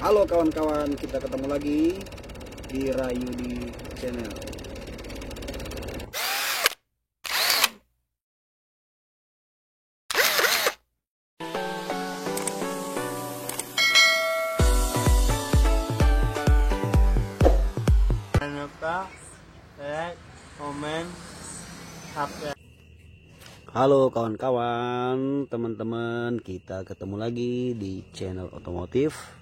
Halo kawan-kawan, kita ketemu lagi di Rayudi Channel. Jangan lupa like, komen, subscribe. Halo kawan-kawan, teman-teman, kita ketemu lagi di channel otomotif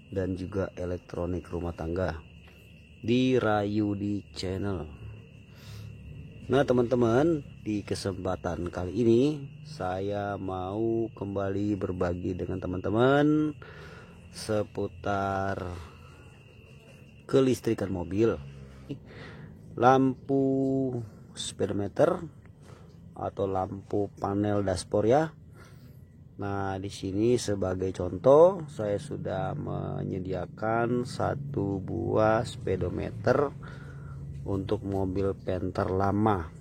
dan juga elektronik rumah tangga di Rayudi Channel. Nah teman-teman, di kesempatan kali ini saya mau kembali berbagi dengan teman-teman seputar kelistrikan mobil, lampu speedometer atau lampu panel dashboard ya. Nah, di sini sebagai contoh saya sudah menyediakan satu buah speedometer untuk mobil Panther lama.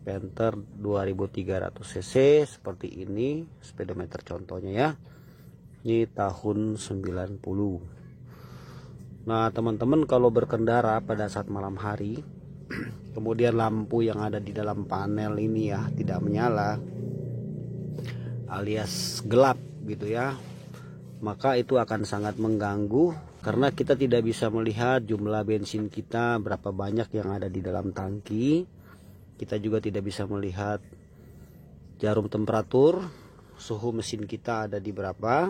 Panther 2300 cc seperti ini speedometer contohnya ya. Ini tahun 90. Nah, teman-teman kalau berkendara pada saat malam hari kemudian lampu yang ada di dalam panel ini ya tidak menyala alias gelap gitu ya, maka itu akan sangat mengganggu karena kita tidak bisa melihat jumlah bensin kita berapa banyak yang ada di dalam tangki. Kita juga tidak bisa melihat jarum temperatur, suhu mesin kita ada di berapa,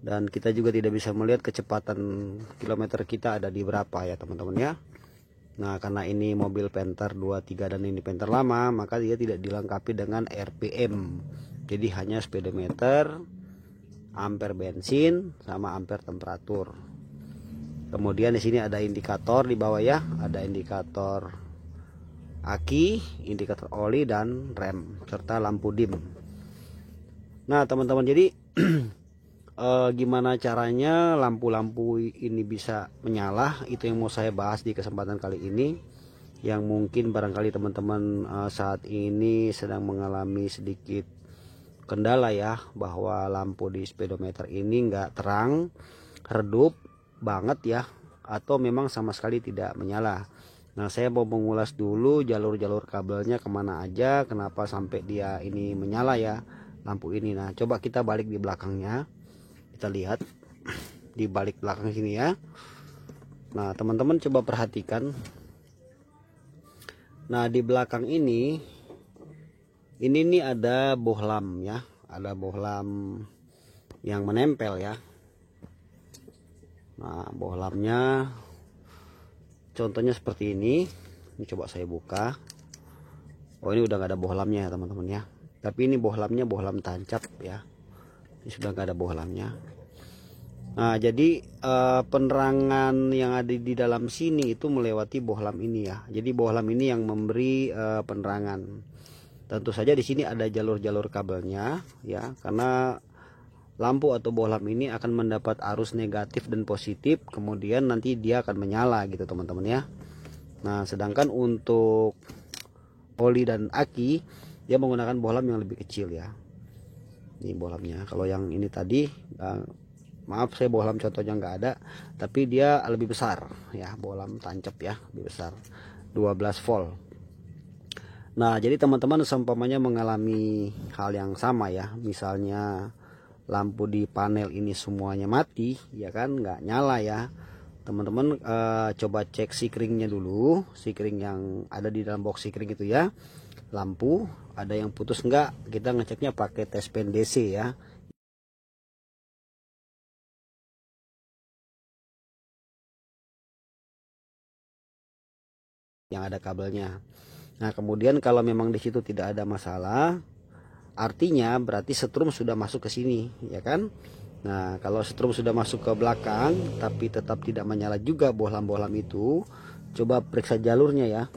dan kita juga tidak bisa melihat kecepatan kilometer kita ada di berapa ya teman-teman ya. Nah, karena ini mobil Panther 23 dan ini Panther lama, maka dia tidak dilengkapi dengan RPM. Jadi hanya speedometer, ampere bensin, sama ampere temperatur. Kemudian di sini ada indikator di bawah ya, ada indikator aki, indikator oli dan rem serta lampu dim. Nah, teman-teman, jadi gimana caranya lampu-lampu ini bisa menyala, itu yang mau saya bahas di kesempatan kali ini, yang mungkin barangkali teman-teman saat ini sedang mengalami sedikit kendala ya, bahwa lampu di speedometer ini enggak terang, redup banget ya, atau memang sama sekali tidak menyala. Nah, saya mau mengulas dulu jalur-jalur kabelnya kemana aja, kenapa sampai dia ini menyala ya lampu ini. Nah, coba kita balik di belakangnya, kita lihat di balik belakang sini ya. Nah, teman-teman coba perhatikan. Nah, di belakang ini nih ada bohlam ya, ada bohlam yang menempel ya. Nah, bohlamnya contohnya seperti ini. Ini coba saya buka. Oh, ini udah gak ada bohlamnya ya teman-teman ya, tapi ini bohlamnya bohlam tancap ya. Ini sudah gak ada bohlamnya. Nah, jadi penerangan yang ada di dalam sini itu melewati bohlam ini ya. Jadi bohlam ini yang memberi penerangan. Tentu saja di sini ada jalur-jalur kabelnya ya, karena lampu atau bohlam ini akan mendapat arus negatif dan positif, kemudian nanti dia akan menyala gitu teman-teman ya. Nah, sedangkan untuk oli dan aki dia menggunakan bohlam yang lebih kecil ya. Ini bohlamnya. Kalau yang ini tadi maaf, saya bohlam contohnya nggak ada, tapi dia lebih besar ya, bohlam tancap ya, lebih besar 12 volt. Nah, jadi teman-teman seumpamanya mengalami hal yang sama ya, misalnya lampu di panel ini semuanya mati ya kan, nggak nyala ya teman-teman, coba cek sikringnya dulu, sikring yang ada di dalam box sikring itu ya, lampu ada yang putus nggak, kita ngeceknya pakai tes pen DC ya, yang ada kabelnya. Nah, kemudian kalau memang di situ tidak ada masalah, artinya berarti setrum sudah masuk ke sini ya kan. Nah, kalau setrum sudah masuk ke belakang tapi tetap tidak menyala juga bohlam-bohlam itu, coba periksa jalurnya ya.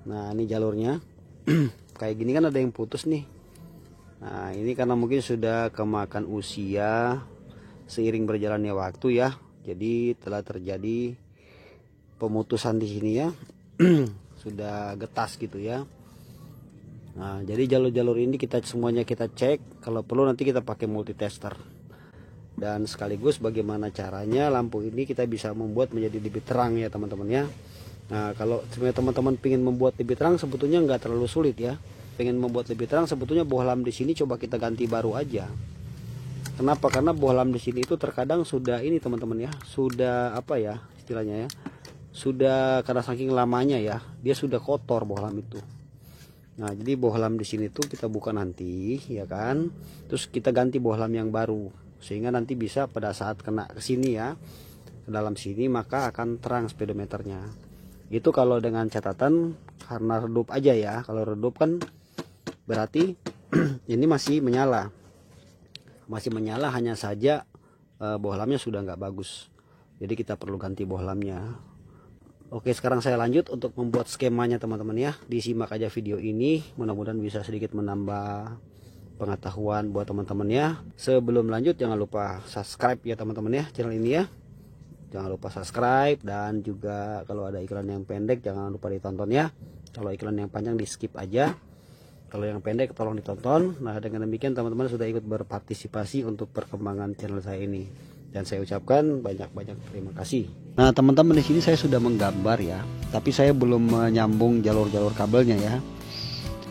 Nah, ini jalurnya kayak gini kan, ada yang putus nih. Nah, ini karena mungkin sudah kemakan usia seiring berjalannya waktu ya, jadi telah terjadi pemutusan di sini ya. Sudah getas gitu ya. Nah, jadi jalur-jalur ini semuanya kita cek, kalau perlu nanti kita pakai multitester. dan sekaligus bagaimana caranya lampu ini kita bisa membuat menjadi lebih terang ya teman-teman ya. Nah, kalau sebenarnya teman-teman ingin membuat lebih terang sebetulnya nggak terlalu sulit ya. Pengen membuat lebih terang sebetulnya bohlam di sini coba kita ganti baru aja. Kenapa? Karena bohlam di sini itu terkadang sudah ini teman-teman ya, sudah apa ya istilahnya ya, sudah karena saking lamanya ya, dia sudah kotor bohlam itu. Nah, jadi bohlam di sini tuh kita buka nanti ya kan, terus kita ganti bohlam yang baru sehingga nanti bisa pada saat kena ke sini ya, ke dalam sini, maka akan terang speedometernya. Itu kalau dengan catatan karena redup aja ya. Kalau redup kan berarti ini masih menyala, hanya saja bohlamnya sudah nggak bagus, jadi kita perlu ganti bohlamnya. Oke, sekarang saya lanjut untuk membuat skemanya teman-teman ya. Disimak aja video ini, mudah-mudahan bisa sedikit menambah pengetahuan buat teman-teman ya. Sebelum lanjut jangan lupa subscribe ya teman-teman ya channel ini ya. Jangan lupa subscribe, dan juga kalau ada iklan yang pendek jangan lupa ditonton ya. Kalau iklan yang panjang di skip aja, kalau yang pendek tolong ditonton. Nah, dengan demikian teman-teman sudah ikut berpartisipasi untuk perkembangan channel saya ini. Dan saya ucapkan banyak-banyak terima kasih. Nah, teman-teman di sini saya sudah menggambar ya, tapi saya belum menyambung jalur-jalur kabelnya ya.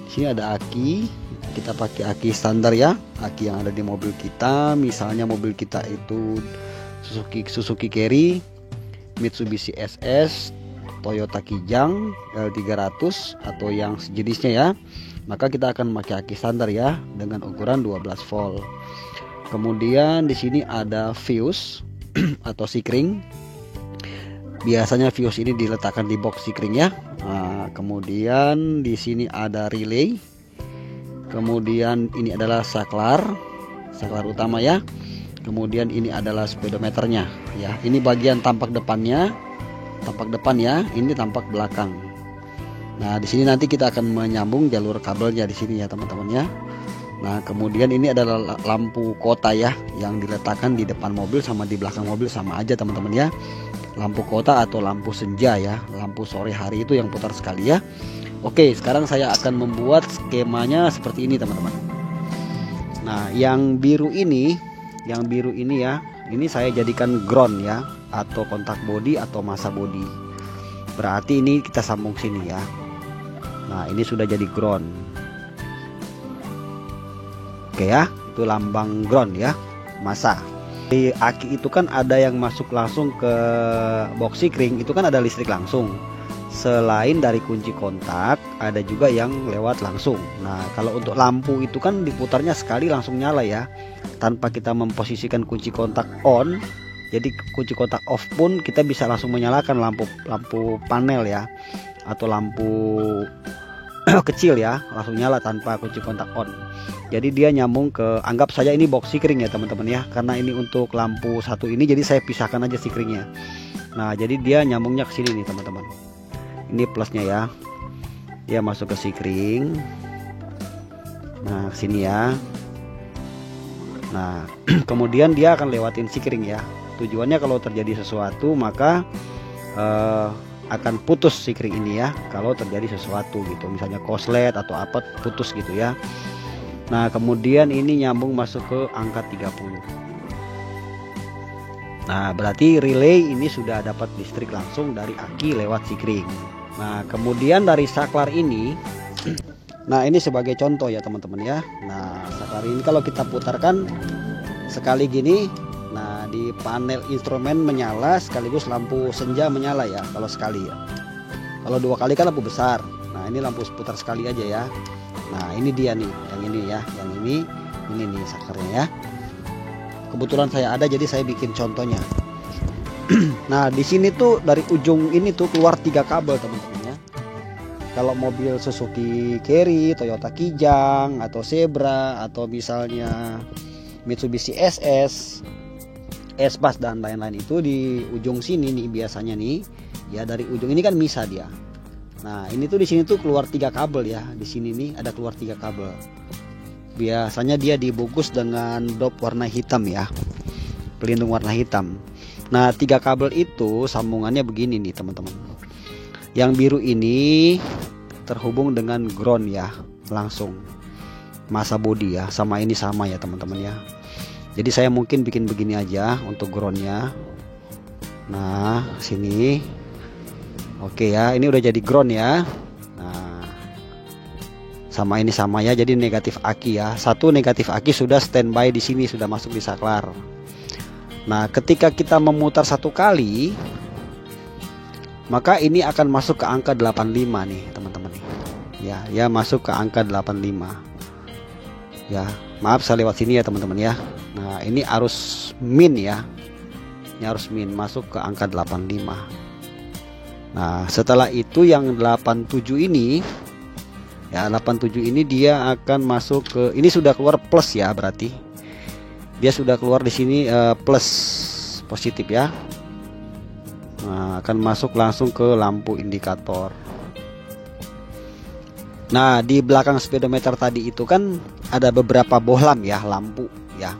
Di sini ada aki, kita pakai aki standar ya, aki yang ada di mobil kita. Misalnya mobil kita itu Suzuki Carry, Mitsubishi SS, Toyota Kijang, L300 atau yang sejenisnya ya. Maka kita akan pakai aki standar ya dengan ukuran 12 volt. Kemudian di sini ada fuse atau sikring. Biasanya fuse ini diletakkan di box sikring ya. Nah, kemudian di sini ada relay. Kemudian ini adalah saklar utama ya. Kemudian ini adalah speedometernya ya. Ini bagian tampak depannya, tampak depan ya. Ini tampak belakang. Nah, di sini nanti kita akan menyambung jalur kabelnya di sini ya teman-teman ya. Nah, kemudian ini adalah lampu kota ya, yang diletakkan di depan mobil sama di belakang mobil sama aja teman-teman ya. Lampu kota atau lampu senja ya, lampu sore hari itu yang putar sekali ya. Oke, sekarang saya akan membuat skemanya seperti ini teman-teman. Nah, yang biru ini ya, ini saya jadikan ground ya, atau kontak body atau masa body. Berarti ini kita sambung sini ya. Nah, ini sudah jadi ground. Oke ya, itu lambang ground ya, masa. Di aki itu kan ada yang masuk langsung ke box sikring, itu kan ada listrik langsung. Selain dari kunci kontak, ada juga yang lewat langsung. Nah, kalau untuk lampu itu kan diputarnya sekali langsung nyala ya, tanpa kita memposisikan kunci kontak on. Jadi kunci kontak off pun kita bisa langsung menyalakan lampu panel ya, atau lampu kecil ya, langsung nyala tanpa kunci kontak on. Jadi dia nyambung ke, anggap saja ini box sikring ya teman-teman ya, karena ini untuk lampu satu ini jadi saya pisahkan aja sikringnya. Nah, jadi dia nyambungnya ke sini nih teman-teman. Ini plusnya ya, dia masuk ke sikring. Nah, ke sini ya. Nah, kemudian dia akan lewatin sikring ya. Tujuannya kalau terjadi sesuatu maka akan putus sikring ini ya, kalau terjadi sesuatu gitu, misalnya koslet atau apa putus gitu ya. Nah, kemudian ini nyambung masuk ke angka 30. Nah, berarti relay ini sudah dapat listrik langsung dari aki lewat sikring. Nah, kemudian dari saklar ini nah, ini sebagai contoh ya teman-teman ya. Nah, saklar ini kalau kita putarkan sekali gini, nah di panel instrumen menyala sekaligus lampu senja menyala ya kalau sekali ya. Kalau dua kali kan lampu besar. Nah, ini lampu putar sekali aja ya. Nah, ini dia nih, yang ini ya, yang ini nih saklarnya ya. Kebetulan saya ada jadi saya bikin contohnya. Nah, di sini tuh dari ujung ini tuh keluar 3 kabel teman-teman ya. Kalau mobil Suzuki Carry, Toyota Kijang atau Zebra atau misalnya Mitsubishi SS, S-Bus dan lain-lain itu di ujung sini nih biasanya nih. Ya, dari ujung ini kan misah dia. Nah, ini tuh di sini tuh keluar 3 kabel ya. Di sini nih ada keluar 3 kabel. Biasanya dia dibungkus dengan dop warna hitam ya, pelindung warna hitam. Nah, 3 kabel itu sambungannya begini nih teman-teman. Yang biru ini terhubung dengan ground ya, langsung masa body ya, sama ini sama ya teman-teman ya. Jadi saya mungkin bikin begini aja untuk groundnya. Nah sini, oke ya, ini udah jadi ground ya. Nah sama ini sama ya, jadi negatif aki ya. Satu negatif aki sudah standby di sini, sudah masuk di saklar. Nah ketika kita memutar satu kali, maka ini akan masuk ke angka 85 nih teman-teman. Ya masuk ke angka 85 ya. Maaf saya lewat sini ya teman-teman ya. Nah ini arus min ya, ini arus min masuk ke angka 85. Nah setelah itu yang 87 ini ya, 87 ini dia akan masuk ke, ini sudah keluar plus ya, berarti dia sudah keluar di sini plus positif ya. Nah akan masuk langsung ke lampu indikator. Nah di belakang speedometer tadi itu kan ada beberapa bohlam ya, lampu ya.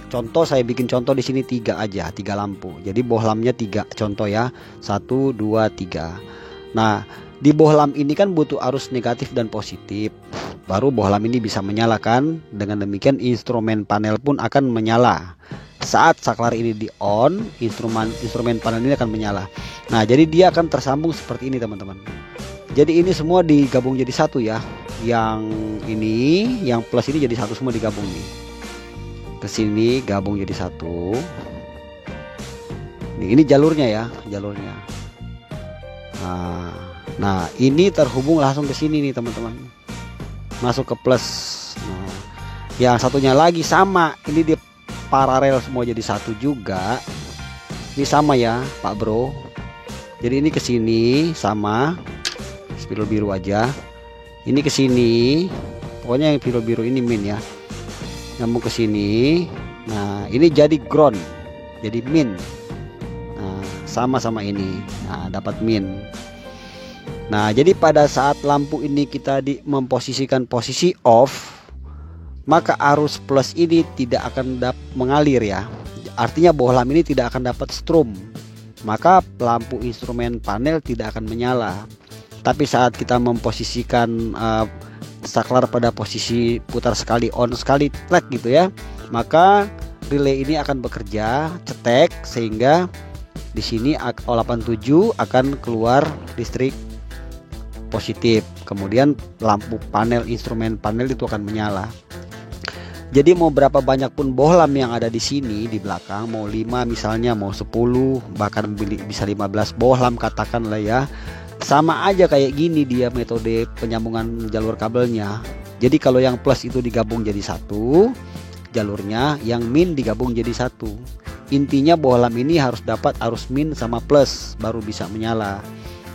Contoh saya bikin contoh di sini 3 aja, 3 lampu. Jadi bohlamnya 3 contoh ya, 1, 2, 3. Nah di bohlam ini kan butuh arus negatif dan positif, baru bohlam ini bisa menyalakan. Dengan demikian instrumen panel pun akan menyala. Saat saklar ini di on, instrumen panel ini akan menyala. Nah jadi dia akan tersambung seperti ini teman-teman. Jadi ini semua digabung jadi satu ya. Yang ini, yang plus ini jadi satu, semua digabung nih. Kesini gabung jadi satu. Nih, ini jalurnya ya, jalurnya. Nah ini terhubung langsung ke sini nih teman-teman. Masuk ke plus. Nah, yang satunya lagi sama. Ini dia paralel semua jadi satu juga. Ini sama ya Pak Bro. Jadi ini ke sini sama. Spidol biru aja. Ini ke sini. Pokoknya yang biru-biru ini min ya. Nyambung ke sini. Nah, ini jadi ground. Jadi min. Nah, sama-sama ini. Nah, dapat min. Nah, jadi pada saat lampu ini kita memposisikan posisi off, maka arus plus ini tidak akan mengalir ya. Artinya bohlam ini tidak akan dapat strum. Maka lampu instrumen panel tidak akan menyala. Tapi saat kita memposisikan saklar pada posisi putar sekali on sekali track gitu ya, maka relay ini akan bekerja cetek sehingga di sini O87 akan keluar listrik positif. Kemudian lampu panel instrumen panel itu akan menyala. Jadi mau berapa banyak pun bohlam yang ada di sini di belakang, mau 5 misalnya, mau 10, bahkan bisa 15 bohlam katakanlah ya. Sama aja kayak gini dia metode penyambungan jalur kabelnya. Jadi kalau yang plus itu digabung jadi satu jalurnya, yang min digabung jadi satu. Intinya bohlam ini harus dapat arus min sama plus baru bisa menyala.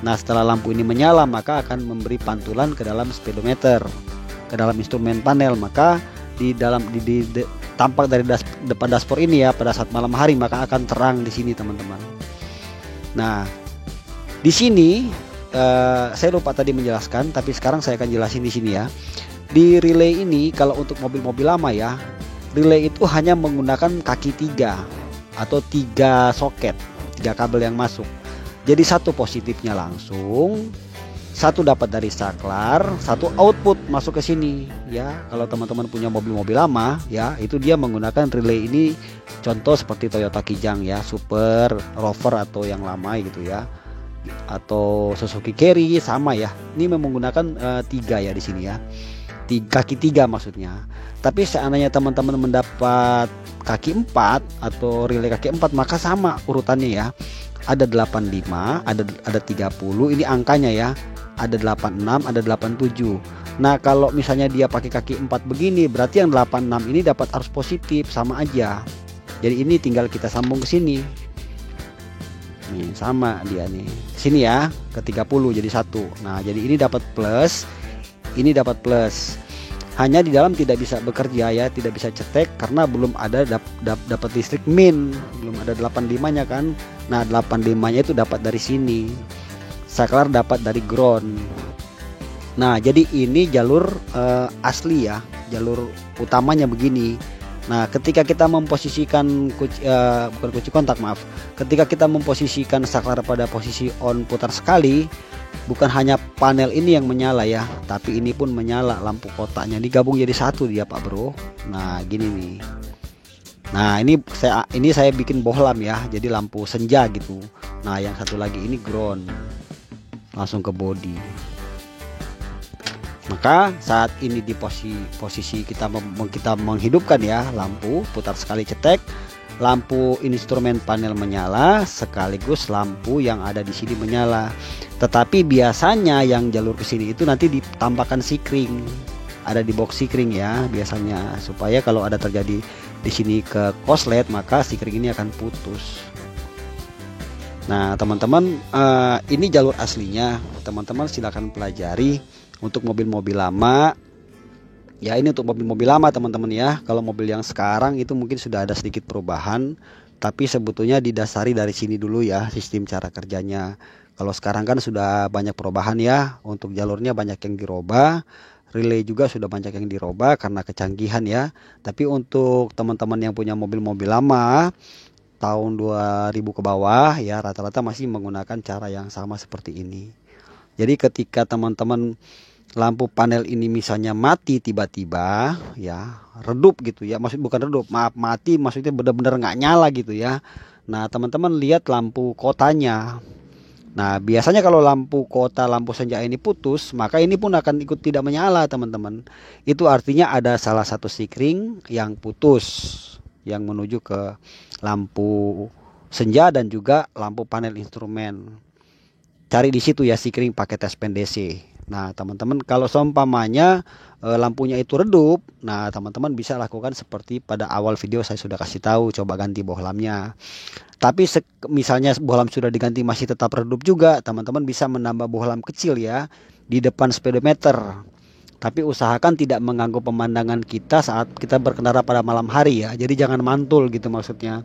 Nah setelah lampu ini menyala maka akan memberi pantulan ke dalam speedometer, ke dalam instrumen panel. Maka di dalam tampak dari depan dashboard ini ya, pada saat malam hari maka akan terang di sini teman-teman. Nah di sini saya lupa tadi menjelaskan, tapi sekarang saya akan jelasin di sini ya. Di relay ini kalau untuk mobil-mobil lama ya, relay itu hanya menggunakan kaki 3 atau 3 soket, 3 kabel yang masuk. Jadi satu positifnya langsung, satu dapat dari saklar, satu output masuk ke sini ya. Kalau teman-teman punya mobil-mobil lama ya, itu dia menggunakan relay ini. Contoh seperti Toyota Kijang ya, Super, Rover atau yang lama gitu ya, atau Suzuki Carry sama ya. Ini menggunakan 3 ya di sini ya. Kaki 3 maksudnya. Tapi seandainya teman-teman mendapat kaki 4 atau relay kaki 4 maka sama urutannya ya. Ada 85, ada 30, ini angkanya ya. Ada 86, ada 87. Nah, kalau misalnya dia pakai kaki 4 begini, berarti yang 86 ini dapat arus positif, sama aja. Jadi ini tinggal kita sambung ke sini. Nih, sama dia nih. Sini ya, ke 30 jadi 1. Nah, jadi ini dapat plus, ini dapat plus. Hanya di dalam tidak bisa bekerja ya, tidak bisa cetek karena belum ada dapat listrik min, belum ada 85-nya kan. Nah, 85-nya itu dapat dari sini. Saklar dapat dari ground. Nah, jadi ini jalur asli ya, jalur utamanya begini. Nah, ketika kita memposisikan bukan kunci kontak, maaf. Ketika kita memposisikan saklar pada posisi on putar sekali, bukan hanya panel ini yang menyala ya, tapi ini pun menyala lampu kotaknya. Digabung jadi satu dia Pak Bro. Nah, gini nih. Nah ini saya bikin bohlam ya, jadi lampu senja gitu. Nah yang satu lagi ini ground, langsung ke body. Maka saat ini di posisi kita menghidupkan ya lampu, putar sekali cetek, lampu instrumen panel menyala sekaligus lampu yang ada di sini menyala. Tetapi biasanya yang jalur ke sini itu nanti ditambahkan sikring, ada di box sikring ya biasanya, supaya kalau ada terjadi di sini ke koslet maka sikring ini akan putus. Nah teman-teman, ini jalur aslinya, teman-teman silahkan pelajari. Untuk mobil-mobil lama ya, ini untuk mobil-mobil lama teman-teman ya. Kalau mobil yang sekarang itu mungkin sudah ada sedikit perubahan, tapi sebetulnya didasari dari sini dulu ya sistem cara kerjanya. Kalau sekarang kan sudah banyak perubahan ya, untuk jalurnya banyak yang dirubah, relay juga sudah banyak yang dirubah karena kecanggihan ya. Tapi untuk teman-teman yang punya mobil-mobil lama tahun 2000 ke bawah ya, rata-rata masih menggunakan cara yang sama seperti ini. Jadi ketika teman-teman lampu panel ini misalnya mati tiba-tiba ya, redup gitu ya, bukan redup, maaf, mati maksudnya benar-benar nggak nyala gitu ya. Nah teman-teman lihat lampu kotanya. Nah biasanya kalau lampu kota, lampu senja ini putus, maka ini pun akan ikut tidak menyala teman-teman. Itu artinya ada salah satu sikring yang putus yang menuju ke lampu senja dan juga lampu panel instrumen. Cari di situ ya sikring pakai tes pen DC. Nah teman-teman kalau seumpamanya lampunya itu redup, nah teman-teman bisa lakukan seperti pada awal video saya sudah kasih tahu, coba ganti bohlamnya. Tapi misalnya bohlam sudah diganti masih tetap redup juga, teman-teman bisa menambah bohlam kecil ya di depan speedometer. Tapi usahakan tidak mengganggu pemandangan kita saat kita berkendara pada malam hari ya. Jadi jangan mantul gitu maksudnya.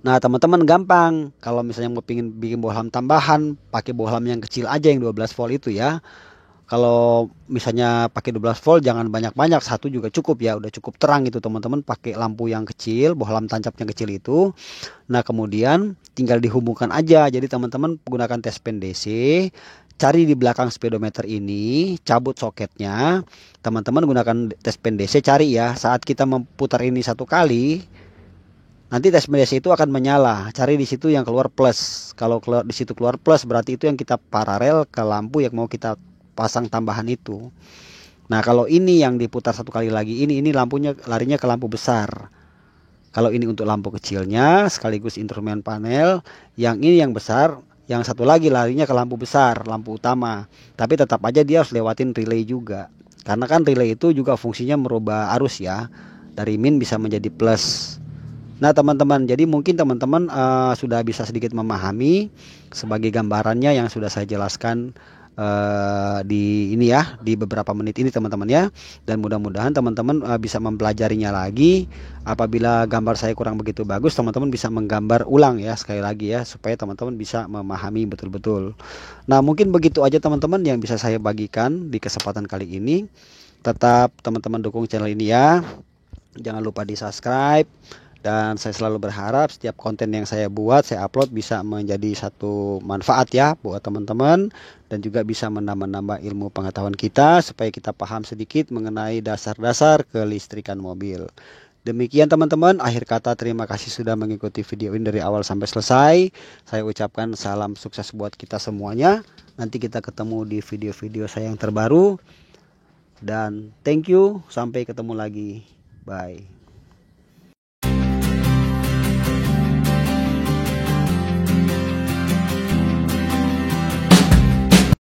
Nah teman-teman gampang, kalau misalnya mau bikin bohlam tambahan, pakai bohlam yang kecil aja yang 12 volt itu ya. Kalau misalnya pakai 12 volt jangan banyak-banyak, satu juga cukup ya, udah cukup terang itu teman-teman. Pakai lampu yang kecil, bohlam tancap yang kecil itu. Nah kemudian tinggal dihubungkan aja. Jadi teman-teman gunakan tes pen DC, cari di belakang speedometer ini, cabut soketnya. Teman-teman gunakan tes pen DC, cari ya, saat kita memutar ini satu kali, nanti tes pen DC itu akan menyala. Cari di situ yang keluar plus. Kalau keluar di situ keluar plus, berarti itu yang kita paralel ke lampu yang mau kita pasang tambahan itu. Nah kalau ini yang diputar satu kali lagi, ini lampunya larinya ke lampu besar. Kalau ini untuk lampu kecilnya sekaligus instrumen panel, yang ini yang besar, yang satu lagi larinya ke lampu besar, lampu utama. Tapi tetap aja dia harus lewatin relay juga, karena kan relay itu juga fungsinya merubah arus ya, dari min bisa menjadi plus. Nah teman-teman, jadi mungkin teman-teman sudah bisa sedikit memahami sebagai gambarannya yang sudah saya jelaskan di ini ya, di beberapa menit ini teman-teman ya. Dan mudah-mudahan teman-teman bisa mempelajarinya lagi. Apabila gambar saya kurang begitu bagus, teman-teman bisa menggambar ulang ya sekali lagi ya, supaya teman-teman bisa memahami betul-betul. Nah mungkin begitu aja teman-teman yang bisa saya bagikan di kesempatan kali ini. Tetap teman-teman dukung channel ini ya, jangan lupa di subscribe. Dan saya selalu berharap setiap konten yang saya buat, saya upload bisa menjadi satu manfaat ya buat teman-teman. Dan juga bisa menambah-nambah ilmu pengetahuan kita, supaya kita paham sedikit mengenai dasar-dasar kelistrikan mobil. Demikian teman-teman, akhir kata terima kasih sudah mengikuti video ini dari awal sampai selesai. Saya ucapkan salam sukses buat kita semuanya. Nanti kita ketemu di video-video saya yang terbaru. Dan thank you, sampai ketemu lagi. Bye.